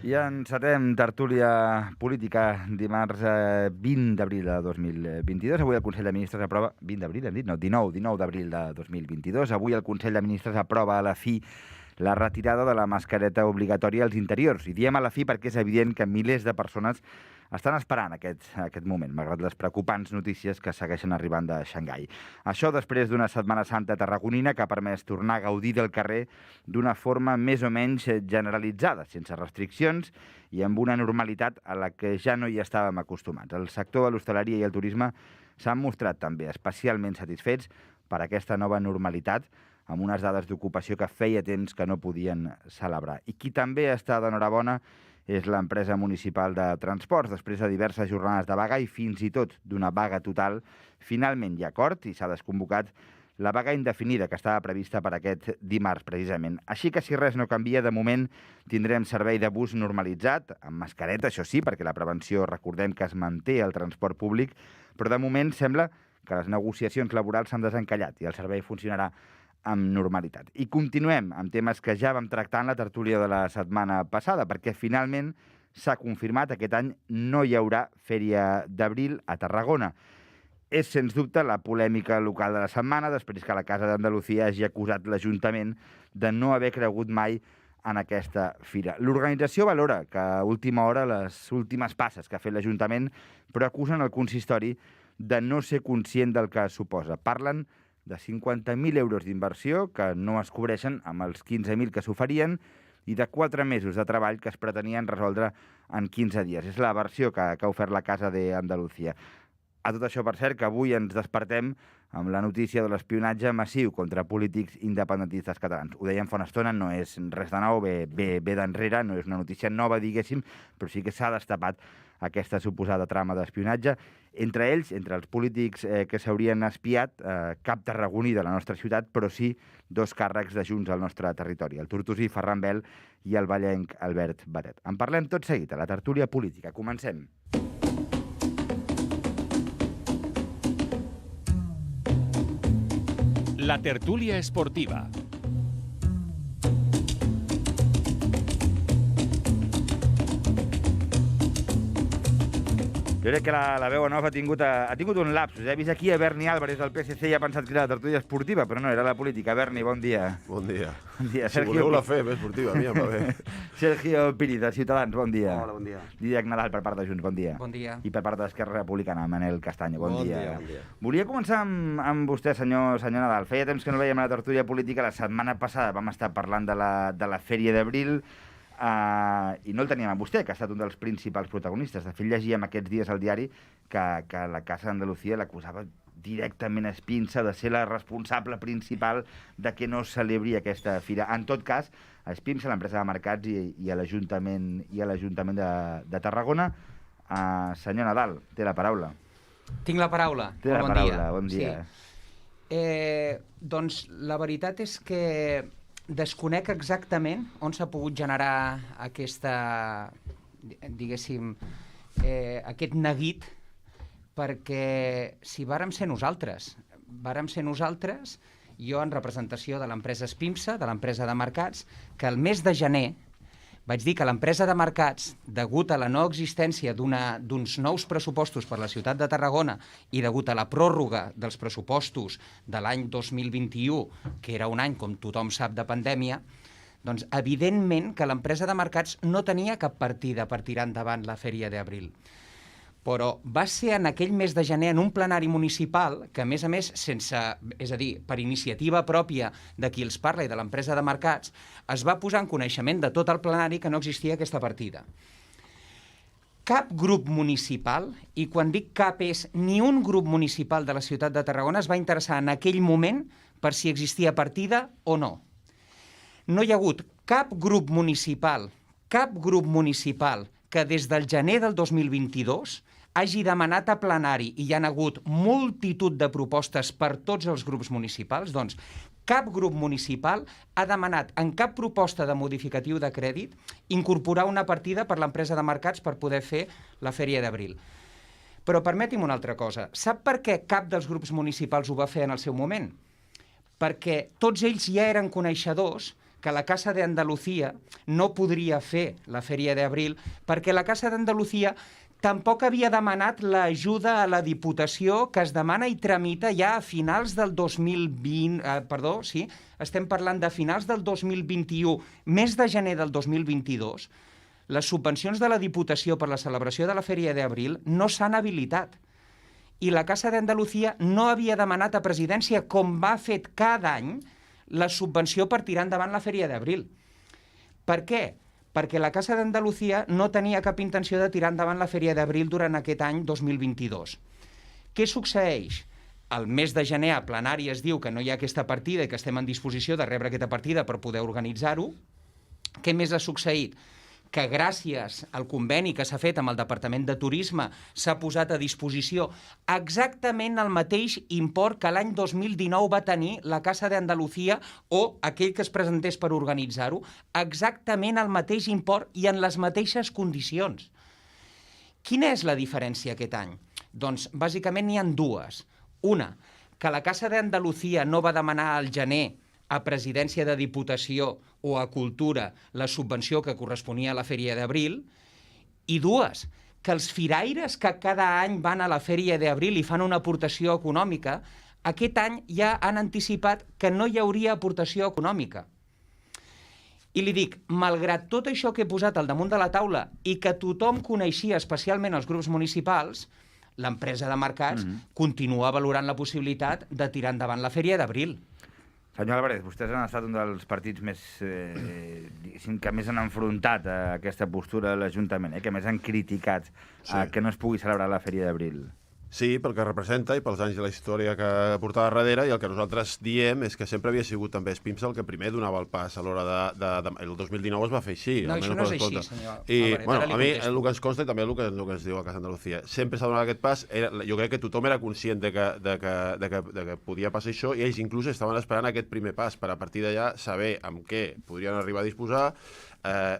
I encetem tertúlia política dimarts 20 d'abril de 2022. Avui el Consell de Ministres aprova... 20 d'abril, hem dit? No, 19 d'abril de 2022. Avui el Consell de Ministres aprova a la fi la retirada de la mascareta obligatòria als interiors. I diem a la fi perquè és evident que milers de persones estan esperant aquest moment, malgrat les preocupants notícies que segueixen arribant de Xangai. Això després d'una Setmana Santa tarragonina que ha permès tornar a gaudir del carrer d'una forma més o menys generalitzada, sense restriccions i amb una normalitat a la que ja no hi estàvem acostumats. El sector de l'hostaleria i el turisme s'han mostrat també especialment satisfets per aquesta nova normalitat, amb unes dades d'ocupació que feia temps que no podien celebrar. I qui també està d'enhorabona és l'empresa municipal de transports. Després de diverses jornades de vaga i fins i tot d'una vaga total, finalment hi ha acord i s'ha desconvocat la vaga indefinida que estava prevista per aquest dimarts, precisament. Així que si res no canvia, de moment tindrem servei de bus normalitzat, amb mascareta, això sí, perquè la prevenció, recordem que es manté al transport públic, però de moment sembla que les negociacions laborals s'han desencallat i el servei funcionarà amb normalitat. I continuem amb temes que ja vam tractar en la tertúlia de la setmana passada, perquè finalment s'ha confirmat que aquest any no hi haurà Fèria d'Abril a Tarragona. És, sens dubte, la polèmica local de la setmana, després que la Casa d'Andalusia hagi acusat l'Ajuntament de no haver cregut mai en aquesta fira. L'organització valora que a última hora les últimes passes que ha fet l'Ajuntament, però acusen el consistori de no ser conscient del que suposa. Parlen de 50.000 euros d'inversió que no es cobreixen amb els 15.000 que s'oferien i de 4 mesos de treball que es pretenien resoldre en 15 dies. És la versió que ha ofert la Casa d'Andalusia. A tot això, per cert, que avui ens despertem amb la notícia de l'espionatge massiu contra polítics independentistes catalans. Ho dèiem fa una estona, no és res de nou, ve d'enrere, no és una notícia nova, diguéssim, però sí que s'ha destapat aquesta suposada trama d'espionatge. Entre ells, entre els polítics que s'haurien espiat, cap tarragoní de la nostra ciutat, però sí 2 càrrecs de Junts al nostre territori, el tortosí Ferran Bel i el vallenc Albert Batet. En parlem tot seguit a la tertúlia política. Comencem. La tertúlia esportiva. Jo crec que la veu en off ha tingut un lapsus. He vist aquí a Berni Álvarez del PSC i ha pensat que era la tertúlia esportiva, però no, era la política. Berni, bon dia. Bon dia. Bon dia. Si voleu la fem, esportiva, a mi em va bé. Sergio Piri, de Ciutadans, bon dia. Hola, bon dia. Didac Nadal, per part de Junts, bon dia. Bon dia. I per part d'Esquerra Republicana, Manel Castanyo, bon dia. Bon dia. Volia començar amb vostè, senyor Nadal. Feia temps que no veiem a la tertúlia política. La setmana passada vam estar parlant de la Fèria d'Abril, i no el teníem a vostè, que ha estat un dels principals protagonistes. De fet, llegíem aquests dies al diari que la Casa d'Andalusia l'acusava directament a Espinsa de ser la responsable principal de que no es celebri aquesta fira. En tot cas, a Espinsa, l'empresa de mercats i a l'Ajuntament de Tarragona. Senyor Nadal, té la paraula. Tinc la paraula. Té la paraula, bon dia. Sí. Doncs la veritat és que desconec exactament on s'ha pogut generar diguéssim, aquest neguit, perquè si vàrem ser nosaltres, jo en representació de l'empresa Espimsa, de l'empresa de mercats, que el mes de gener vaig dir que l'empresa de mercats, degut a la no existència d'uns nous pressupostos per a la ciutat de Tarragona i degut a la pròrroga dels pressupostos de l'any 2021, que era un any, com tothom sap, de pandèmia, doncs evidentment que l'empresa de mercats no tenia cap partida per tirar endavant la Fèria d'Abril. Però va ser en aquell mes de gener, en un plenari municipal, que a més, és a dir, per iniciativa pròpia de qui els parla i de l'empresa de mercats, es va posar en coneixement de tot el plenari que no existia aquesta partida. Cap grup municipal, i quan dic cap és ni un grup municipal de la ciutat de Tarragona, es va interessar en aquell moment per si existia partida o no. No hi ha hagut cap grup municipal que des del gener del 2022 hagi demanat a plenari, i hi ha hagut multitud de propostes per tots els grups municipals, doncs cap grup municipal ha demanat en cap proposta de modificatiu de crèdit incorporar una partida per l'empresa de mercats per poder fer la Fèria d'Abril. Però permeti'm una altra cosa. Sap per què cap dels grups municipals ho va fer en el seu moment? Perquè tots ells ja eren coneixedors que la Casa de Andalucía no podria fer la Fèria d'Abril perquè la Casa d'Andalucía tampoc havia demanat l'ajuda a la Diputació que es demana i tramita ja a finals del 2020... estem parlant de finals del 2021, mes de gener del 2022. Les subvencions de la Diputació per la celebració de la Fèria d'Abril no s'han habilitat. I la Casa d'Andalucía no havia demanat a Presidència, com va fet cada any, la subvenció per tirar endavant la Fèria d'Abril. Per què? Perquè la Casa d'Andalucía no tenia cap intenció de tirar endavant la Fèria d'Abril durant aquest any 2022. Què succeeix? Al mes de gener a plenari es diu que no hi ha aquesta partida i que estem en disposició de rebre aquesta partida per poder organitzar-ho. Què més ha succeït? Que gràcies al conveni que s'ha fet amb el Departament de Turisme s'ha posat a disposició exactament el mateix import que l'any 2019 va tenir la Casa d'Andalucía o aquell que es presentés per organitzar-ho, exactament el mateix import i en les mateixes condicions. Quina és la diferència aquest any? Doncs bàsicament n'hi ha dues. Una, que la Casa d'Andalucía no va demanar al gener a Presidència de Diputació o a Cultura la subvenció que corresponia a la Fèria d'Abril, i dues, que els firaires que cada any van a la Fèria d'Abril i fan una aportació econòmica, aquest any ja han anticipat que no hi hauria aportació econòmica. I li dic, malgrat tot això que he posat al damunt de la taula i que tothom coneixia, especialment els grups municipals, l'empresa de mercats continua valorant la possibilitat de tirar endavant la Fèria d'Abril. Senyor Álvarez, vostès han estat un dels partits més, que més han enfrontat a aquesta postura de l'Ajuntament, que més han criticat que no es pugui celebrar la Fèria d'Abril. Sí, pel que representa i pels anys de la història que portava darrere, i el que nosaltres diem és que sempre havia sigut també Espimsa el que primer donava el pas a l'hora el 2019 es va fer així. No, això no és així, senyor I, Álvarez, bueno, a mi contesto. el que ens consta i també el que ens diu a Casa Andalucía, sempre s'ha donat aquest pas, jo crec que tothom era conscient de que podia passar això i ells inclús estaven esperant aquest primer pas per a partir d'allà saber amb què podrien arribar a disposar,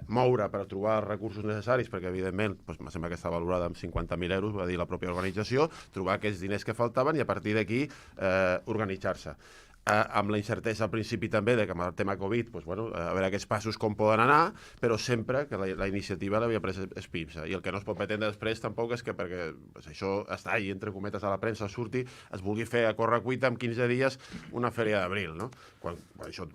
moure per trobar els recursos necessaris, perquè evidentment em sembla que està valorada amb 50.000 euros, va dir la pròpia organització, trobar aquests diners que faltaven i a partir d'aquí organitzar-se. Amb la incertesa al principi també de que amb el tema Covid, a veure aquests passos com poden anar, però sempre que la iniciativa l'havia pres Espimsa. I el que no es pot pretendre després tampoc és que perquè això està ahí, entre cometes, a la premsa, surti, es vulgui fer a correcuita en 15 dies una Fèria d'Abril, no? Quan això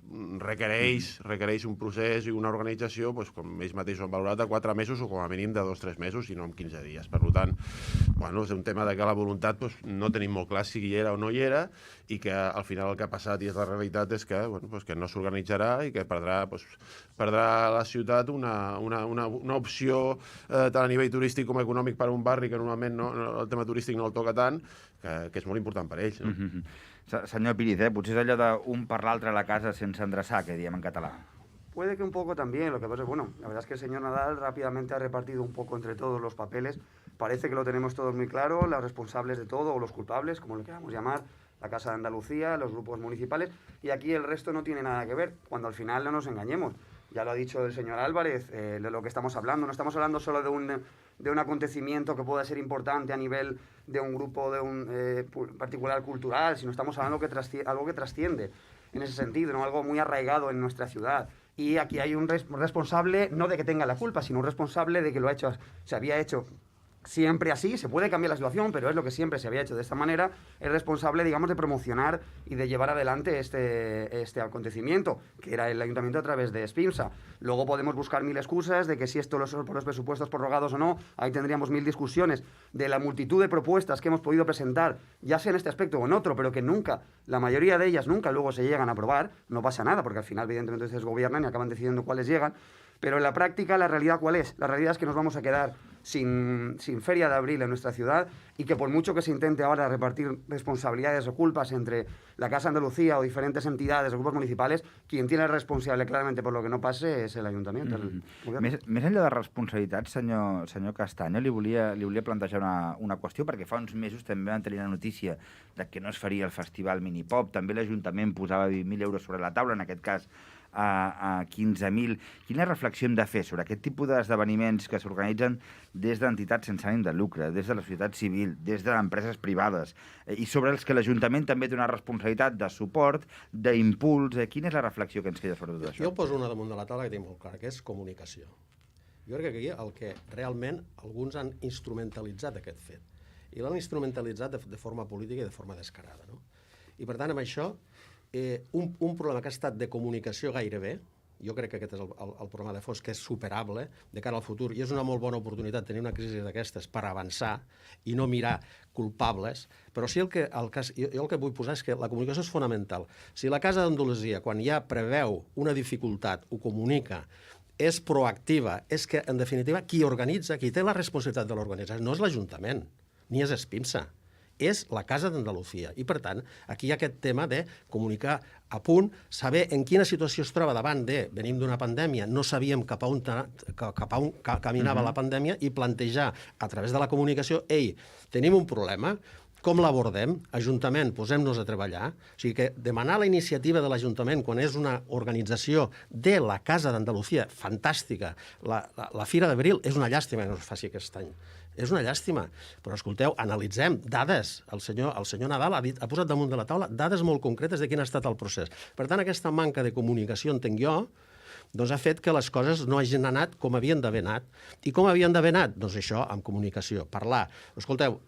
requereix un procés i una organització, com ells mateixos han valorat, de 4 mesos o com a mínim de 2-3 mesos i no en 15 dies. Per tant, és un tema de que la voluntat no tenim molt clar si hi era o no hi era i que al final el que ha passat i és la realitat és que, que no s'organitzarà i que perdrà la ciutat una opció tant a nivell turístic com econòmic per a un barri que normalment el tema turístic no el toca tant, que és molt important per a ells. No? Senyor Píriz, potser és allò d'un per l'altre a la casa sense endreçar, que diem en català. Puede que un poco también, lo que pasa es, la verdad es que el señor Nadal rápidamente ha repartido un poco entre todos los papeles, parece que lo tenemos todos muy claro, los responsables de todo, o los culpables, como lo queramos llamar, la Casa de Andalucía, los grupos municipales, y aquí el resto no tiene nada que ver, cuando al final no nos engañemos. Ya lo ha dicho el señor Álvarez, de lo que estamos hablando, no estamos hablando solo de un acontecimiento que pueda ser importante a nivel de un grupo, de un particular cultural, sino estamos hablando algo que trasciende en ese sentido, ¿no? Algo muy arraigado en nuestra ciudad. Y aquí hay un responsable, no de que tenga la culpa, sino un responsable de que se había hecho siempre así, se puede cambiar la situación, pero es lo que siempre se había hecho de esta manera, es responsable, digamos, de promocionar y de llevar adelante este acontecimiento, que era el Ayuntamiento a través de Espimsa. Luego podemos buscar mil excusas de que si esto por los presupuestos prorrogados o no, ahí tendríamos mil discusiones de la multitud de propuestas que hemos podido presentar, ya sea en este aspecto o en otro, pero que nunca, la mayoría de ellas nunca luego se llegan a aprobar, no pasa nada, porque al final evidentemente ustedes gobiernan y acaban decidiendo cuáles llegan, pero en la práctica la realidad ¿cuál es? La realidad es que nos vamos a quedar sin Feria de Abril en nuestra ciudad y que por mucho que se intente ahora repartir responsabilidades o culpas entre la Casa Andalucía o diferentes entidades o grupos municipales, quien tiene el responsable claramente por lo que no pase és l'Ajuntament. Més enllà de responsabilitats, senyor Castaño, li volia plantejar una qüestió, perquè fa uns mesos també van tenir la notícia de que no es faria el Festival Minipop, també l'Ajuntament posava 20.000 euros sobre la taula, en aquest cas a 15.000. Quina reflexió hem de fer sobre aquest tipus d'esdeveniments que s'organitzen des d'entitats sense ànim de lucre, des de la societat civil, des d'empreses privades, i sobre els que l'Ajuntament també té una responsabilitat de suport, d'impuls? Quina és la reflexió que ens queda sobre tot això? Jo poso una damunt de la taula que tinc molt clara, que és comunicació. Jo crec que aquí el que realment alguns han instrumentalitzat aquest fet. I l'han instrumentalitzat de forma política i de forma descarada. No? I per tant, amb això, un problema que ha estat de comunicació gairebé, jo crec que aquest és el problema de fons, que és superable de cara al futur, i és una molt bona oportunitat tenir una crisi d'aquestes per avançar i no mirar culpables, però sí jo el que vull posar és que la comunicació és fonamental. Si la Casa d'Andalusia, quan ja preveu una dificultat, ho comunica, és proactiva, és que, en definitiva, qui organitza, qui té la responsabilitat de l'organització, no és l'Ajuntament, ni és Espimsa, és la Casa d'Andalusia. I, per tant, aquí hi ha aquest tema de comunicar a punt, saber en quina situació es troba davant de venim d'una pandèmia, no sabíem cap a on caminava la pandèmia, i plantejar a través de la comunicació, ei, tenim un problema, com l'abordem? Ajuntament, posem-nos a treballar. O sigui que demanar la iniciativa de l'Ajuntament quan és una organització de la Casa d'Andalusia, fantàstica, la Fira d'Abril, és una llàstima que no es faci aquest any. És una llàstima. Però, escolteu, analitzem dades. El senyor Nadal ha posat damunt de la taula dades molt concretes de quin ha estat el procés. Per tant, aquesta manca de comunicació, entenc jo, doncs ha fet que les coses no hagin anat com havien d'haver anat. I com havien d'haver anat? Doncs això, amb comunicació, parlar. Escolteu,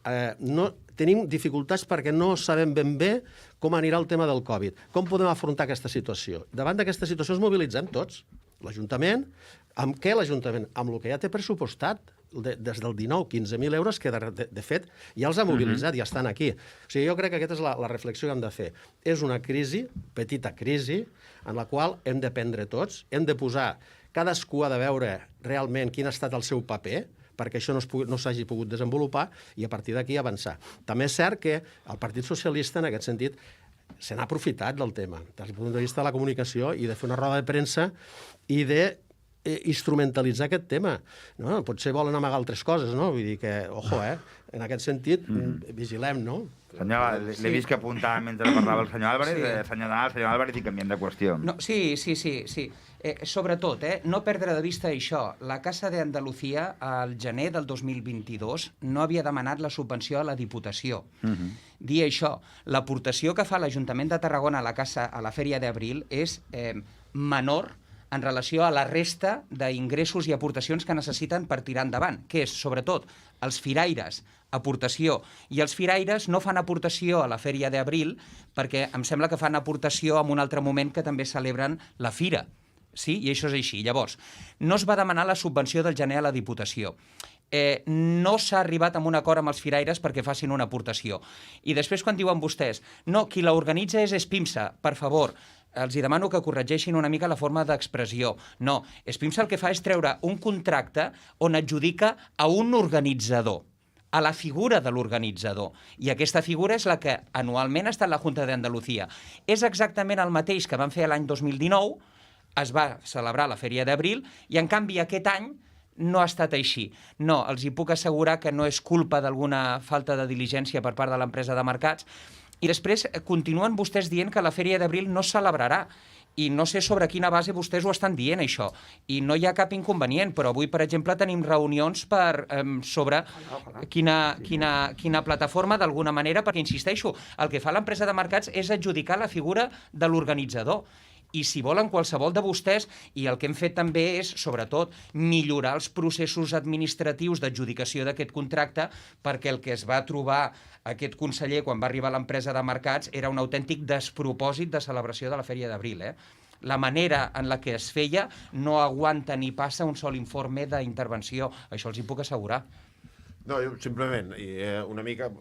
tenim dificultats perquè no sabem ben bé com anirà el tema del Covid. Com podem afrontar aquesta situació? Davant d'aquesta situació ens mobilitzem tots. L'Ajuntament, amb què l'Ajuntament? Amb el que ja té pressupostat, des del 19, 15.000 euros, que de fet ja els ha mobilitzat, ja estan aquí. O sigui, jo crec que aquesta és la reflexió que hem de fer. És una crisi, petita crisi, en la qual hem de prendre tots, hem de posar, cadascú ha de veure realment quin ha estat el seu paper, perquè això no s'hagi pogut desenvolupar, i a partir d'aquí avançar. També és cert que el Partit Socialista, en aquest sentit, se n'ha aprofitat del tema, des del punt de vista de la comunicació, i de fer una roda de premsa i de instrumentalitzar aquest tema. No? Potser volen amagar altres coses, no? Vull dir que, ojo, en aquest sentit, vigilem, no? Senyor, l'he vist que apuntava mentre parlava el senyor Álvarez. Senyor Álvarez, i canviem de qüestió. No, sí. Sobretot, no perdre de vista això. La Casa d'Andalusia, al gener del 2022, no havia demanat la subvenció a la Diputació. Dir això, l'aportació que fa l'Ajuntament de Tarragona a la Fèria d'Abril és menor en relació a la resta d'ingressos i aportacions que necessiten per tirar endavant, que és, sobretot, els firaires, aportació. I els firaires no fan aportació a la Fèria d'Abril perquè em sembla que fan aportació en un altre moment que també celebren la Fira. Sí? I això és així. Llavors, no es va demanar la subvenció del gener a la Diputació. No s'ha arribat a un acord amb els firaires perquè facin una aportació. I després, quan diuen vostès, no, qui l'organitza és Espimsa, per favor, els demano que corregeixin una mica la forma d'expressió. No, Espimsa el que fa és treure un contracte on adjudica a un organitzador, a la figura de l'organitzador. I aquesta figura és la que anualment ha estat la Junta d'Andalusia. És exactament el mateix que van fer l'any 2019, es va celebrar la Fèria d'Abril, i en canvi aquest any no ha estat així. No, els hi puc assegurar que no és culpa d'alguna falta de diligència per part de l'empresa de mercats. I després continuen vostès dient que la Fèria d'Abril no es celebrarà. I no sé sobre quina base vostès ho estan dient, això. I no hi ha cap inconvenient, però avui, per exemple, tenim reunions sobre quina plataforma, d'alguna manera, perquè, insisteixo, el que fa l'empresa de mercats és adjudicar la figura de l'organitzador. I si volen qualsevol de vostès, i el que hem fet també és, sobretot, millorar els processos administratius d'adjudicació d'aquest contracte, perquè el que es va trobar aquest conseller quan va arribar a l'empresa de mercats era un autèntic despropòsit de celebració de la Fèria d'Abril. La manera en la que es feia no aguanta ni passa un sol informe d'intervenció. Això els hi puc assegurar. No, jo simplement, una mica...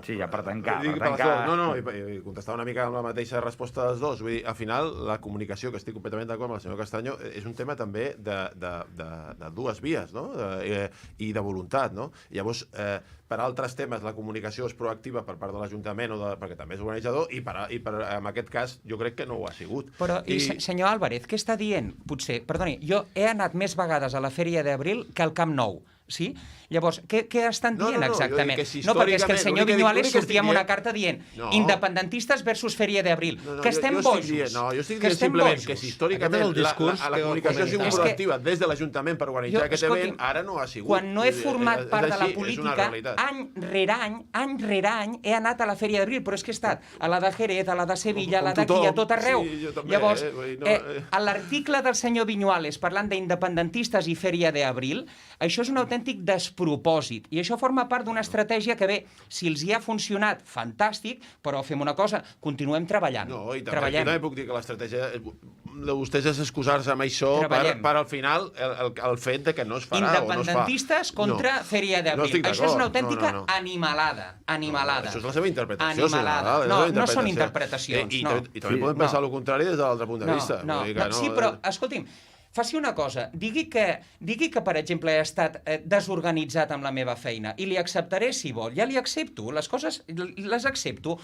Sí, ja per tancar. No, i contestar una mica amb la mateixa resposta dels dos. Vull dir, al final, la comunicació, que estic completament d'acord amb el senyor Castanyo, és un tema també de dues vies, no? I de voluntat, no? Llavors, per altres temes la comunicació és proactiva per part de l'Ajuntament, perquè també és organitzador, i en aquest cas jo crec que no ho ha sigut. Però, senyor Álvarez, què està dient? Potser, perdoni, jo he anat més vegades a la Fèria d'Abril que al Camp Nou. Sí? Llavors, què estan dient exactament? No, perquè és que el senyor Viñuales sortia amb una carta dient independentistes versus Fèria d'Abril. Que estem bojos. No, jo estic dient simplement que si històricament la comunicació ha sigut proactiva des de l'Ajuntament per organitzar aquest event, ara no ha sigut. Quan no he format part de la política, any rere any, he anat a la Fèria d'Abril, però és que he estat a la de Jerez, a la de Sevilla, a la d'aquí, a tot arreu. Llavors, a l'article del senyor Viñuales parlant d'independentistes i Fèria d'Abril, això és un autèntic despropòsit. I això forma part d'una estratègia que, bé, si els hi ha funcionat, fantàstic, però fem una cosa, continuem treballant. No, i també puc dir que l'estratègia de vostès és excusar-se amb això per al final el fet de que no es farà o no es fa. Independentistes contra Fèria d'Abril. Això és una autèntica animalada. Això és la seva interpretació. No són interpretacions. I també podem pensar el contrari des de l'altre punt de vista. Sí, però, escolti'm, faci una cosa, digui que, per exemple, he estat desorganitzat amb la meva feina i li acceptaré si vol. Ja li accepto, les coses les accepto,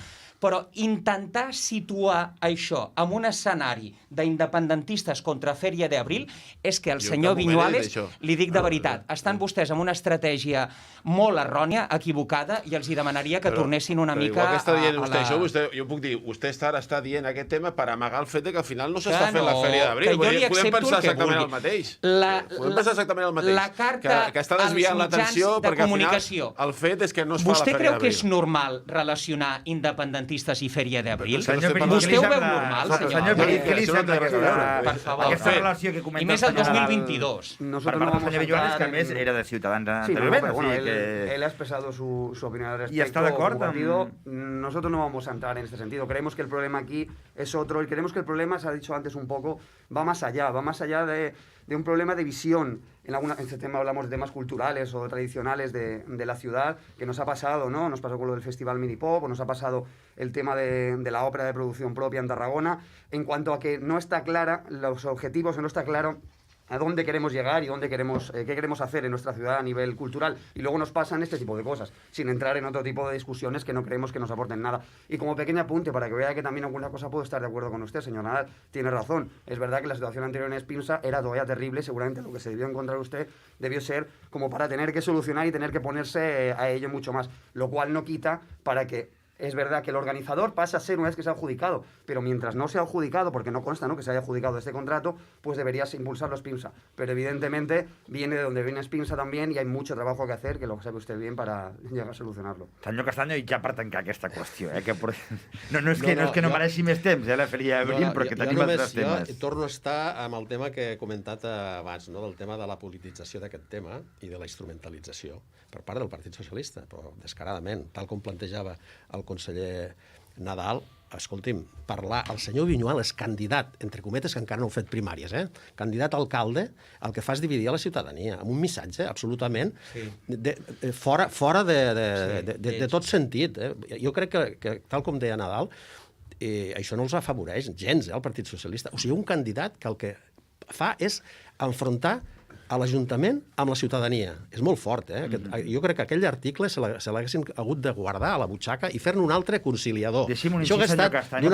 però intentar situar això en un escenari d'independentistes contra Fèria d'Abril és que el senyor Viñuales, li dic de veritat, estan vostès amb una estratègia molt errònia, equivocada, i els hi demanaria que tornessin una mica a la... Jo puc dir, vostè està dient aquest tema per amagar el fet que al final no s'està fent la Fèria d'Abril. Podem pensar exactament el mateix. Podem pensar exactament el mateix. La carta que està desviant l'atenció perquè al final el fet és que no es fa la Fèria d'Abril. Vostè creu que és normal relacionar independentistes i Fèria d'Abril? Vostè ho veu normal, senyor? Què li sembla per favor, aquesta relació que comenta i més el 2022. Per part del senyor Viñuales, que a més era de Ciutadans anteriorment. Él ha expresado su opinión al respecto. ¿Y está de acuerdo? Nosotros no vamos a entrar en este sentido. Creemos que el problema aquí es otro y creemos que el problema, se ha dicho antes un poco, va más allá de un problema de visión. En este tema hablamos de temas culturales o tradicionales de la ciudad, que nos ha pasado, ¿no? Nos pasó con lo del Festival Minipop, o nos ha pasado el tema de la ópera de producción propia en Tarragona, en cuanto a que no está clara los objetivos, no está claro a dónde queremos llegar y qué queremos hacer en nuestra ciudad a nivel cultural. Y luego nos pasan este tipo de cosas, sin entrar en otro tipo de discusiones que no creemos que nos aporten nada. Y como pequeño apunte, para que vea que también alguna cosa puedo estar de acuerdo con usted, señor Nadal, tiene razón. Es verdad que la situación anterior en Espinsa era todavía terrible, seguramente lo que se debió encontrar usted debió ser como para tener que solucionar y tener que ponerse a ello mucho más, lo cual no quita para que... Es verdad que el organizador pasa a ser una vez que se ha adjudicado, pero mientras no se ha adjudicado, porque no consta, ¿no?, que se haya adjudicado este contrato, pues deberías impulsarlo Espinsa. Pero evidentemente viene de donde viene Espinsa también y hay mucho trabajo que hacer, que lo sabe usted bien, para llegar a solucionarlo. Senyor Castaño, i ja per tancar aquesta qüestió, que no és que no mereixi més temps, la Fèria d'Abril, perquè tenim altres temes. Jo torno a estar amb el tema que he comentat abans, no?, del tema de la politització d'aquest tema i de la instrumentalització per part del Partit Socialista, però descaradament, tal com plantejava el conseller Nadal. Escolti'm, el senyor Viñuales, candidat, entre cometes, que encara no heu fet primàries, candidat a alcalde, el que fa és dividir a la ciutadania, amb un missatge absolutament fora de tot sentit. Jo crec que, tal com deia Nadal, això no els afavoreix gens, el Partit Socialista. O sigui, un candidat que el que fa és enfrontar a l'Ajuntament amb la ciutadania. És molt fort, Jo crec que aquell article se l'haguessin hagut de guardar a la butxaca i fer-ne un altre conciliador. Això que ha estat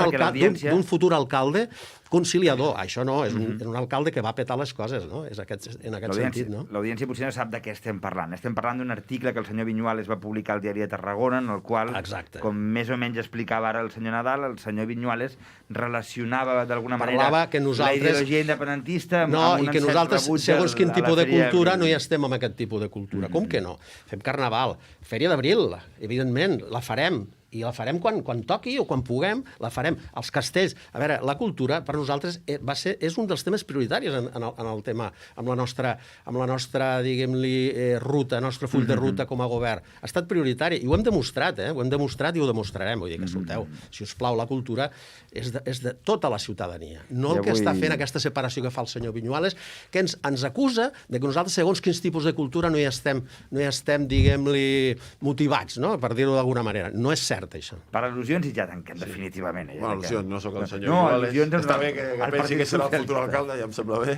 d'un futur alcalde conciliador. Això no, és un alcalde que va petar les coses, no? És en aquest sentit, no? L'audiència potser no sap de què estem parlant. Estem parlant d'un article que el senyor Viñuales va publicar al Diari de Tarragona, en el qual, com més o menys explicava ara el senyor Nadal, el senyor Viñuales relacionava d'alguna manera la ideologia independentista amb un i que nosaltres, segons quin tipus de cultura, no hi estem amb aquest tipus de cultura. Com que no? Fem Carnaval, Fèria d'Abril, evidentment, la farem. I la farem quan toqui o quan puguem, la farem. Els castells... A veure, la cultura, per nosaltres, és un dels temes prioritaris en el tema, amb la nostra diguem-li, ruta, el nostre full de ruta com a govern. Ha estat prioritari, i ho hem demostrat, ho hem demostrat i ho demostrarem. Vull dir que, escolteu, si us plau, la cultura és de tota la ciutadania. No el que està fent aquesta separació que fa el senyor Viñuales, que ens acusa de que nosaltres, segons quins tipus de cultura, no hi estem diguem-li, motivats, no?, per dir-ho d'alguna manera. No és cert. obert, això. Per al·lusions i ja tanquem, definitivament. Bueno, al·lusions, no sóc el senyor No, Iguales. al·lusions Està bé que pensi que serà el futur alcalde, ja em sembla bé.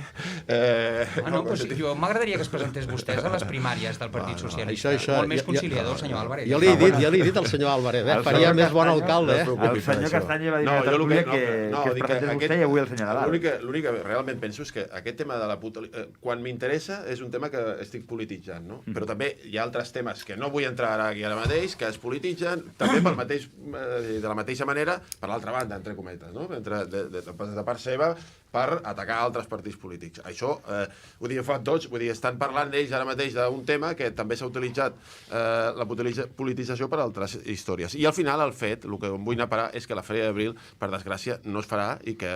Jo m'agradaria que es presentés vostès a les primàries del Partit Socialista. Això, Molt més conciliador, senyor Álvarez. Jo li he dit al senyor Álvarez, faria més bon alcalde. El senyor Castanya va dir a Tertúlia que es presentés vostè i avui el senyor Nadal. L'únic que realment penso és que aquest tema de la quan m'interessa és un tema que estic polititzant, no? Però també hi ha altres temes que no vull entrar aquí ara mateix, que es polititzen també de la mateixa manera, per l'altra banda, entre cometes, no? De part seva, per atacar altres partits polítics. Això, ho fan tots, estan parlant d'ells ara mateix d'un tema que també s'ha utilitzat la politització per altres històries. I al final, el fet, el que em vull anar a parar, és que la Fèria d'Abril, per desgràcia, no es farà i que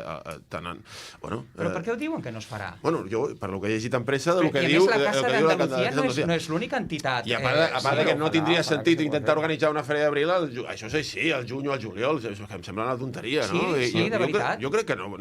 tenen... Però per què ho diuen que no es farà? Bueno, jo, per lo que he llegit en premsa, del que diu... I a més, la Casa d'Andalucía no és l'única entitat. I a part que no tindria sentit intentar organitzar una Fèria d'Abril, això és així, al juny o al juliol, que em sembla una tonteria, no? Sí, de veritat. Jo crec que no.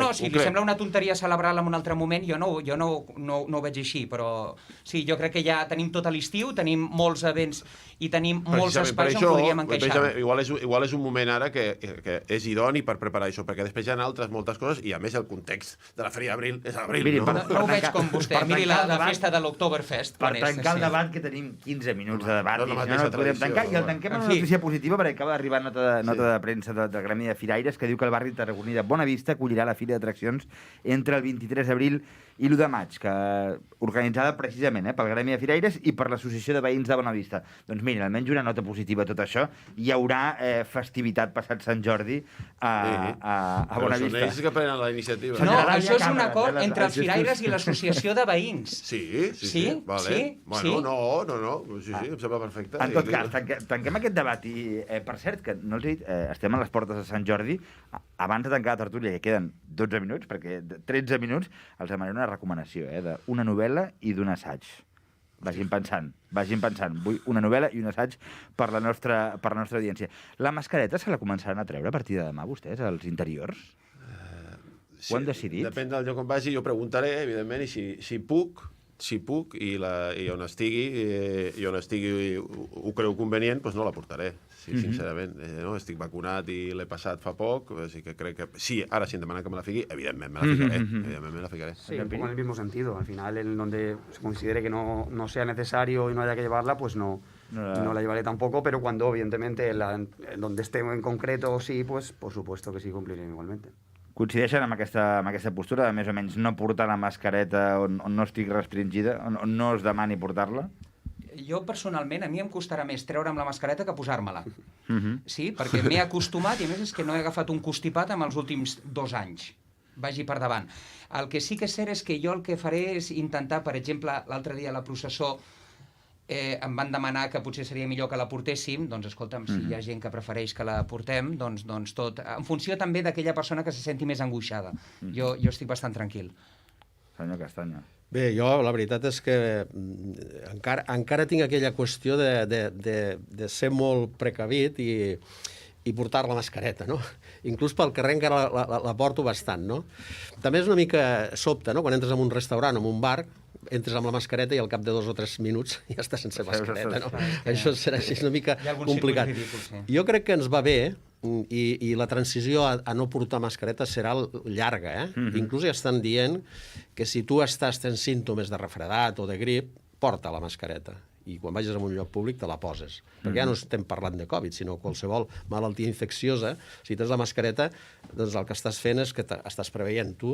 No, si li sembla una tonteria celebrar-la en un altre moment, jo no ho veig així, però sí, jo crec que ja tenim tot l'estiu, tenim molts events i tenim molts espais on podríem encaixar. Igual és un moment ara que és idoni per preparar això, perquè després hi ha moltes coses i a més el context de la Fèria d'Abril és a l'abril, no? No ho veig com vostè. Miri la festa de l'Oktoberfest. Per tancar el debat, que tenim 15 minuts de debat, i no el podem tancar, i el tanquem amb una notícia positiva, perquè acaba d'arribar nota de premsa del Gremi de Firaires, que diu que el barri tarragoní de Bonavista acollirà la Fira d'Atraccions entre el 23 d'abril i l'1 de maig, que organitzada precisament pel Gremi de Firaires i per l'Associació de Veïns de Bonavista. Doncs miren, almenys una nota positiva a tot això. Hi haurà festivitat passat Sant Jordi a Bonavista. Però són ells que prenen la iniciativa. No, això és un acord entre els Firaires i l'Associació de Veïns. Sí, vale. Bueno, no, sí, em sembla perfecte. En tot cas, tanquem aquest debat i, per cert, que no els he dit, estem a les portes de Sant Jordi, abans de tancar la tertúlia, que queden 12 minuts, perquè 13 minuts, els demanaré una recomanació, d'una novel·la i d'un assaig. Vagin pensant. Vull una novel·la i un assaig per la nostra audiència. La mascareta se la començaran a treure a partir de demà, vostès, als interiors? Ho han decidit? Depèn del lloc on vagi, jo preguntaré, evidentment, i si puc i on estigui ho creu convenient, doncs no la portaré. Sí, sincerament. Estic vacunat i l'he passat fa poc, així que crec que... Sí, ara si em demanen que me la fiqui, evidentment me la ficaré. Sí, un poco en el mismo sentido. Al final, en donde se considere que no sea necesario y no haya que llevarla, pues no la llevaré tampoco, pero cuando, evidentemente, donde esté en concreto sí, pues por supuesto que sí cumpliré igualmente. Coincideixen amb aquesta postura de més o menys no portar la mascareta on no estic restringida, on no es demani portar-la? Jo, personalment, a mi em costarà més treure'm la mascareta que posar-me-la. Sí, perquè m'he acostumat i, a més, és que no he agafat un constipat en els últims 2 anys. Vagi per davant. El que sí que és cert és que jo el que faré és intentar, per exemple, l'altre dia a la processó em van demanar que potser seria millor que la portéssim, doncs escolta'm, si hi ha gent que prefereix que la portem, doncs tot, en funció també d'aquella persona que se senti més angoixada. Jo estic bastant tranquil. Senyor Castanya. Bé, jo la veritat és que encara tinc aquella qüestió de ser molt precavit i portar la mascareta, no? Inclús pel carrer encara la porto bastant, no? També és una mica sobte, no? Quan entres en un restaurant o en un bar, entres amb la mascareta i al cap de 2 o 3 minuts ja estàs sense mascareta, no? Això serà així una mica complicat. Jo crec que ens va bé i la transició a no portar mascareta serà llarga, Inclús ja estan dient que si tu estàs tenint símptomes de refredat o de grip, porta la mascareta. I quan vagis a un lloc públic te la poses. Perquè ja no estem parlant de Covid, sinó qualsevol malaltia infecciosa. Si tens la mascareta, doncs el que estàs fent és que estàs preveient tu,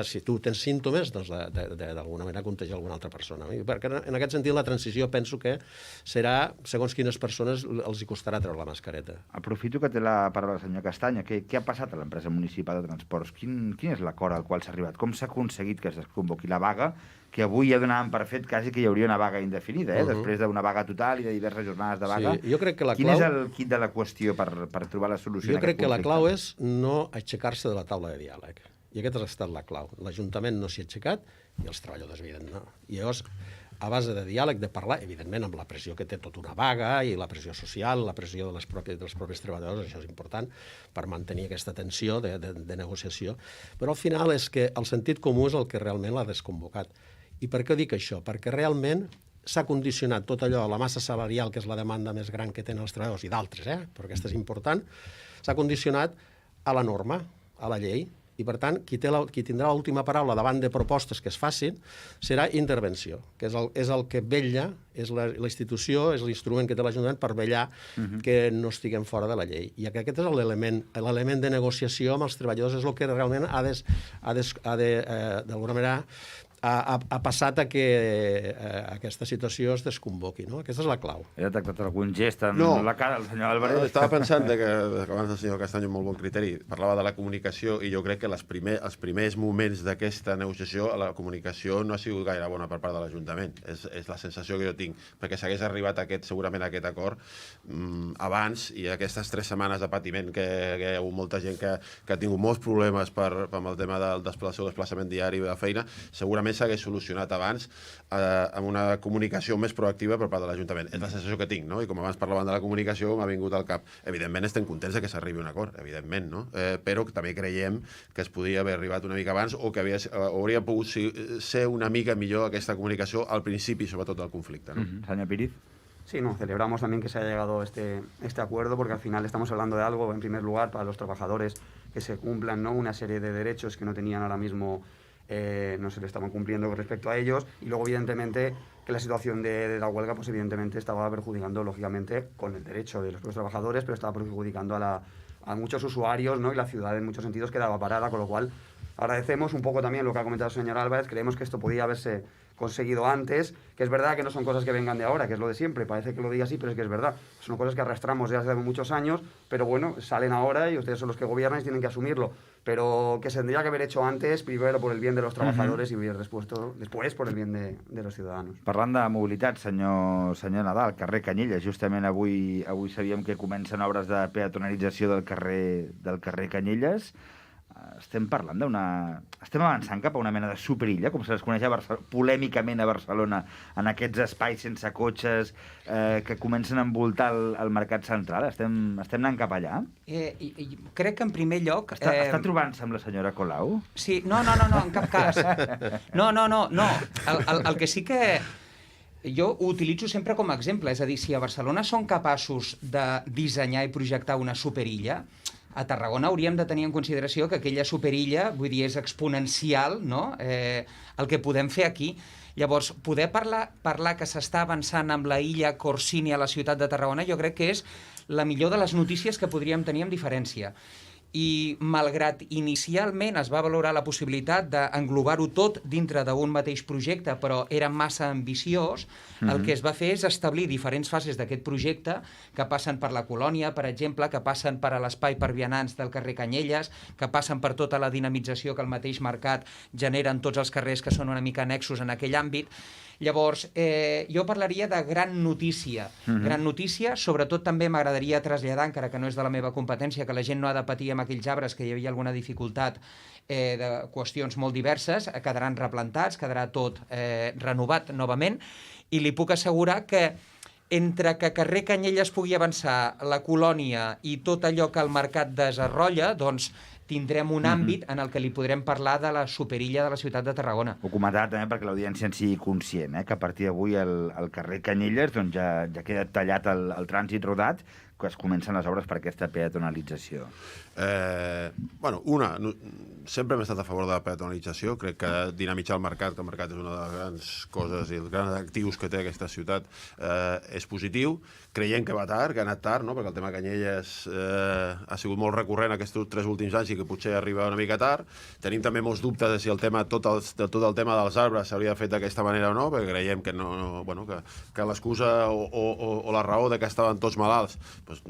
si tu tens símptomes, doncs d'alguna manera contagiar alguna altra persona. Perquè en aquest sentit la transició penso que serà, segons quines persones els hi costarà treure la mascareta. Aprofito que té la paraula el senyor Castanya. Què ha passat a l'empresa municipal de transports? Quin és l'acord al qual s'ha arribat? Com s'ha aconseguit que es convoqui la vaga, que avui ja donaven per fet quasi que hi hauria una vaga indefinida, després d'una vaga total i de diverses jornades de vaga? Sí, jo crec que la Quin és el kit de la qüestió per trobar la solució Jo crec que la clau és no aixecar-se de la taula de diàleg. I aquesta ha estat la clau. L'Ajuntament no s'hi ha aixecat i els treballadors, evidentment, no. I llavors, a base de diàleg, de parlar, evidentment, amb la pressió que té tota una vaga i la pressió social, la pressió dels propis treballadors, això és important per mantenir aquesta tensió de negociació. Però al final és que el sentit comú és el que realment l'ha desconvocat. I per què dic això? Perquè realment, s'ha condicionat tot allò, la massa salarial, que és la demanda més gran que tenen els treballadors, i d'altres, però aquesta és important, s'ha condicionat a la norma, a la llei, i per tant, qui tindrà l'última paraula davant de propostes que es facin serà intervenció, que és el que vetlla, és la institució, és l'instrument que té l'Ajuntament per vetllar que no estiguem fora de la llei. I aquest és l'element de negociació amb els treballadors, és el que realment d'alguna manera ha passat a que aquesta situació es desconvoqui, no? Aquesta és la clau. He detectat algun gest en la cara del senyor Álvarez. Estava pensant que abans el senyor Castanyo, molt bon criteri, parlava de la comunicació, i jo crec que els primers moments d'aquesta negociació, la comunicació no ha sigut gaire bona per part de l'Ajuntament. És la sensació que jo tinc, perquè s'hagués arribat segurament a aquest acord abans, i aquestes 3 setmanes de patiment que hi ha hagut molta gent que ha tingut molts problemes amb el tema del desplaçament diari de feina, segurament s'hagués solucionat abans amb una comunicació més proactiva per part de l'Ajuntament. És la sensació que tinc, no? I com abans parlaven de la comunicació, m'ha vingut al cap. Evidentment estem contents que s'arribi a un acord, evidentment, no? Però també creiem que es podria haver arribat una mica abans, o que hauria pogut ser una mica millor aquesta comunicació al principi, sobretot del conflicte, no? Senyor Píriz. Sí, no, celebramos también que se haya llegado este acuerdo, porque al final estamos hablando de algo, en primer lugar, para los trabajadores, que se cumplan, ¿no?, una serie de derechos que no tenían ahora mismo, no se le estaban cumpliendo con respecto a ellos, y luego evidentemente que la situación de la huelga pues evidentemente estaba perjudicando lógicamente con el derecho de los propios trabajadores, pero estaba perjudicando a muchos usuarios, ¿no?, y la ciudad en muchos sentidos quedaba parada, con lo cual agradecemos un poco también lo que ha comentado el señor Álvarez. Creemos que esto podía haberse conseguido antes, que es verdad que no son cosas que vengan de ahora, que es lo de siempre, parece que lo diga así, pero es que es verdad, son cosas que arrastramos desde hace muchos años, pero bueno, salen ahora y ustedes son los que gobiernan y tienen que asumirlo, pero que se tendría que haber hecho antes, primero por el bien de los trabajadores y después por el bien de los ciudadanos. Parlant de mobilitat, senyor Nadal, carrer Canyelles, justament avui sabíem que comencen obres de peatonalització del carrer Canyelles. Estem avançant cap a una mena de superilla, com se les coneix polèmicament a Barcelona, en aquests espais sense cotxes que comencen a envoltar el mercat central. Estem anant cap allà? Crec que en primer lloc... Està trobant-se amb la senyora Colau? Sí, no, en cap cas. No. El que sí que jo ho utilitzo sempre com a exemple, és a dir, si a Barcelona són capaços de dissenyar i projectar una superilla, a Tarragona hauríem de tenir en consideració que aquella superilla, vull dir, és exponencial, no?, el que podem fer aquí. Llavors, poder parlar que s'està avançant amb la illa Corsini a la ciutat de Tarragona, jo crec que és la millor de les notícies que podríem tenir amb diferència. I malgrat inicialment es va valorar la possibilitat d'englobar-ho tot dintre d'un mateix projecte, però era massa ambiciós, el que es va fer és establir diferents fases d'aquest projecte que passen per la colònia, per exemple, que passen per a l'espai per vianants del carrer Canyelles, que passen per tota la dinamització que el mateix mercat genera en tots els carrers que són una mica annexos en aquell àmbit. Llavors, jo parlaria de gran notícia. Gran notícia, sobretot també m'agradaria traslladar, encara que no és de la meva competència, que la gent no ha de patir amb aquells arbres, que hi havia alguna dificultat de qüestions molt diverses, quedaran replantats, quedarà tot renovat novament, i li puc assegurar que entre que carrer Canyelles pugui avançar, la colònia i tot allò que el mercat desenrotlla, doncs tindrem un àmbit en el que li podrem parlar de la superilla de la ciutat de Tarragona. Ho comentava també perquè l'audiència en sigui conscient, que a partir d'avui el carrer Canyelles doncs ja queda tallat el trànsit rodat, que es comencen les obres per aquesta peatonalització. Sempre hem estat a favor de la peatonalització. Crec que dinamitzar el mercat, que el mercat és una de les grans coses i els grans actius que té aquesta ciutat, és positiu. Creiem que va tard, que ha anat tard, perquè el tema Canyelles ha sigut molt recurrent aquests 3 últims anys i que potser arriba una mica tard. Tenim també molts dubtes de si tot el tema dels arbres s'hauria fet d'aquesta manera o no, perquè creiem que l'excusa o la raó de que estaven tots malalts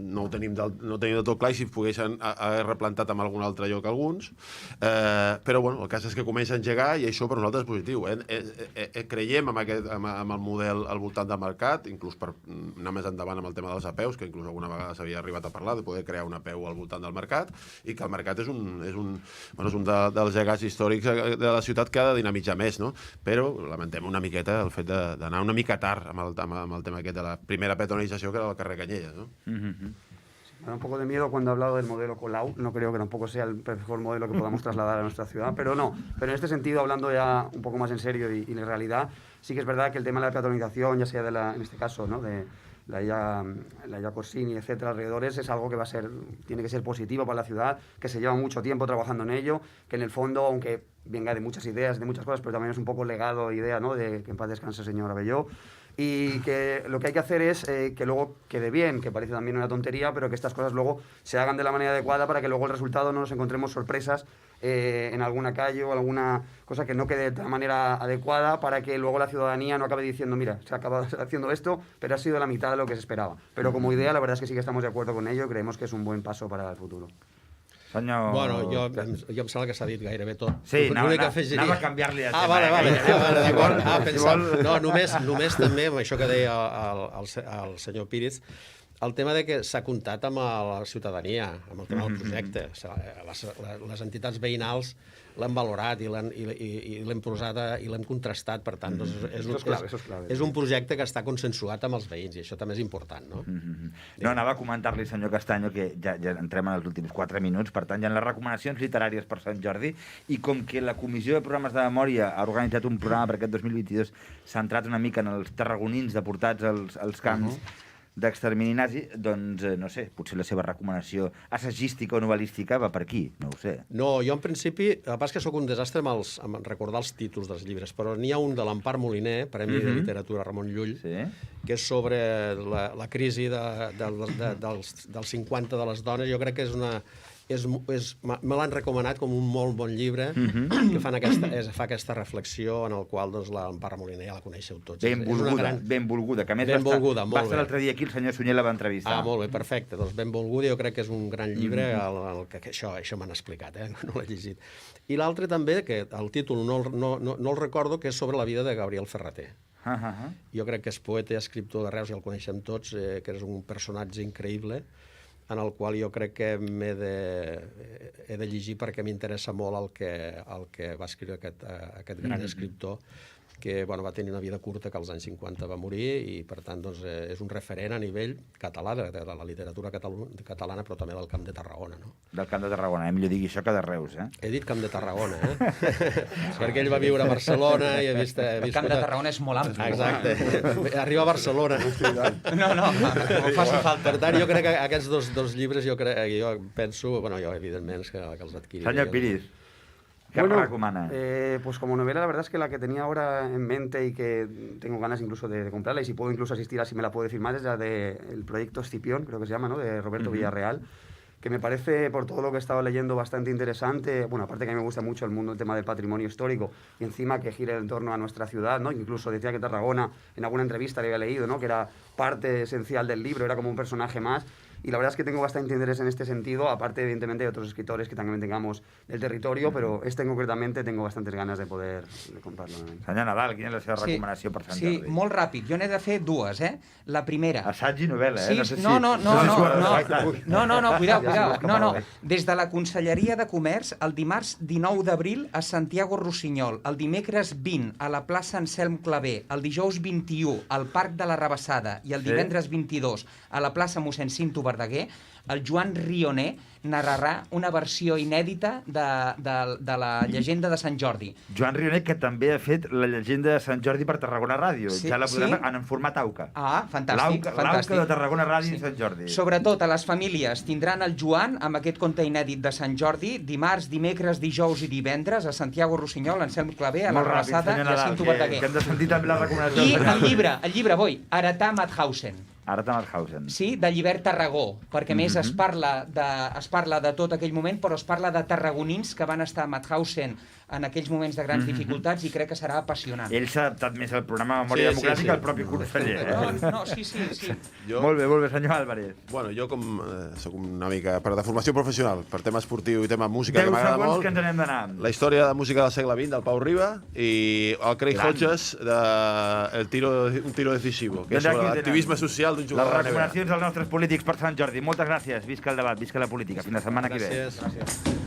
no ho tenim del tot clar, i si poguessin haver replantat en algun altre lloc alguns. Però el cas és que comença a engegar i això per nosaltres és positiu. Creiem en el model al voltant del mercat, inclús per anar més endavant amb el tema dels apeus, que inclús alguna vegada s'havia arribat a parlar de poder crear una apeu al voltant del mercat, i que el mercat és un dels llegats històrics de la ciutat que ha de dinamitzar més, no? Però lamentem una miqueta el fet d'anar una mica tard amb el tema aquest de la primera peatonalització, que era el carrer Canyelles, no? Me da un poco de miedo cuando he hablado del modelo Colau. No creo que tampoco sea el mejor modelo que podamos trasladar a nuestra ciudad, pero no. Pero en este sentido, hablando ya un poco más en serio y en realidad, sí que es verdad que el tema de la peatonalización, ya sea en este caso, ¿no? de la Illa Corsini, etcétera, alrededores, es algo que tiene que ser positivo para la ciudad, que se lleva mucho tiempo trabajando en ello, que en el fondo, aunque venga de muchas ideas, de muchas cosas, pero también es un poco legado, idea, ¿no? De que en paz descanse el señor Abelló. Y que lo que hay que hacer es que luego quede bien, que parece también una tontería, pero que estas cosas luego se hagan de la manera adecuada para que luego el resultado no nos encontremos sorpresas en alguna calle o alguna cosa que no quede de la manera adecuada, para que luego la ciudadanía no acabe diciendo, mira, se acaba haciendo esto, pero ha sido la mitad de lo que se esperaba. Pero como idea, la verdad es que sí que estamos de acuerdo con ello, creemos que es un buen paso para el futuro. Senyor... Bueno, jo em sembla que s'ha dit gairebé tot. Sí, L'únic que anava a canviar-li el tema. Vale, d'acord. Si No, només també, amb això que deia el senyor Píriz, el tema de que s'ha comptat amb la ciutadania, amb el tema del projecte. Les entitats veïnals l'han valorat i l'hem posat i l'hem contrastat, per tant, és un projecte que està consensuat amb els veïns i això també és important, no? No, anava a comentar-li, senyor Castanyo, que ja entrem en els últims 4 minuts, per tant, hi ha les recomanacions literàries per Sant Jordi, i com que la Comissió de Programes de Memòria ha organitzat un programa per aquest 2022 centrat una mica en els tarragonins deportats als camps d'extermini nazi, doncs, no sé, potser la seva recomanació assagística o novel·lística va per aquí, no ho sé. No, jo en principi, el que passa és que sóc un desastre amb recordar els títols dels llibres, però n'hi ha un de l'Empar Moliner, Premi de Literatura Ramon Llull, que és sobre la crisi dels 50 de les dones. Jo crec que me l'han recomanat com un molt bon llibre que fa aquesta reflexió en el qual l'Empar Moliner ja la coneixeu tots. Benvolguda, que a més va estar l'altre dia aquí, el senyor Sunyer la va entrevistar. Molt bé, perfecte. Doncs Benvolguda jo crec que és un gran llibre, que això m'han explicat, no l'he llegit. I l'altre també, que el títol no el recordo, que és sobre la vida de Gabriel Ferrater. Jo crec que és poeta i escriptor de Reus, ja el coneixem tots, que és un personatge increïble, en el qual jo crec que he de llegir perquè m'interessa molt el que va escriure aquest gran escriptor, que va tenir una vida curta, que als anys 50 va morir, i per tant és un referent a nivell català, de la literatura catalana, però també del Camp de Tarragona. Del Camp de Tarragona, millor digui això que de Reus, eh? He dit Camp de Tarragona, perquè ell va viure a Barcelona i he vist... El Camp de Tarragona és molt ampli. Exacte, arriba a Barcelona. No faci falta. Per tant, jo crec que aquests dos llibres, jo penso, jo evidentment que els adquiriré. Senyor Píriz, ¿qué recomana? Pues como novela, la verdad es que la que tenía ahora en mente y que tengo ganas incluso de comprarla, y si puedo incluso asistir, así me la puedo firmar, es la del proyecto Escipión, creo que se llama, ¿no? De Roberto Villarreal, que me parece, por todo lo que he estado leyendo, bastante interesante. Bueno, aparte que a mí me gusta mucho el mundo, el tema del patrimonio histórico, y encima que gire en torno a nuestra ciudad, ¿no? Incluso decía que Tarragona, en alguna entrevista le había leído, ¿no? Que era parte esencial del libro, era como un personaje más. Y la verdad es que tengo bastante interés en este sentido, aparte evidentemente de otros escritores que también tengamos del territorio, pero este concretamente tengo bastantes ganes de poder comprarlo. Senyor Nadal, quina és la seva recomanació per Sant Jordi? Sí, molt ràpid. Jo n'he de fer dues, La primera... Assaig i novel·la, sí, no sé si... No, cuidao. Des de la Conselleria de Comerç, el dimarts 19 d'abril a Santiago Rossinyol, el dimecres 20 a la plaça Anselm Clavé, el dijous 21 al Parc de la Rabassada i el divendres 22 a la plaça mossèn Cinto Verdaguer, el Joan Rioner narrarà una versió inèdita de la llegenda de Sant Jordi. Joan Rioner, que també ha fet la llegenda de Sant Jordi per Tarragona Ràdio. Ja la podrem en format AUCA. Fantàstic. L'AUCA de Tarragona Ràdio i Sant Jordi. Sobretot a les famílies tindran el Joan amb aquest conte inèdit de Sant Jordi, dimarts, dimecres, dijous i divendres a Santiago Rossinyol, Anselm Clavé, a la Rabassada i a Cinto Verdaguer. Que hem de sentir també la recomanació. I el llibre, Heretà Mauthausen. Heretà Mauthausen. Sí, de Llibert Tarragó, perquè a més es parla de tot aquell moment, però es parla de tarragonins que van estar a Mauthausen en aquells moments de grans dificultats i crec que serà apassionant. Ell s'ha adaptat més al programa Memòria Democràtica, el propi conseller. Sí. Molt bé, senyor Álvarez. Bueno, jo soc una mica de formació professional, per tema esportiu i tema música, que 10 m'agrada segons molt. que ens n'hem d'anar. La història de música del segle XX, del Pau Riba, i el Craig Hodges, un tiro decisivo, que és sobre l'activisme social d'un jugador de la NBA. Les recomanacions dels nostres polítics per Sant Jordi. Moltes gràcies. Visca el debat, visca la política. Fins la setmana que ve. Gràcies.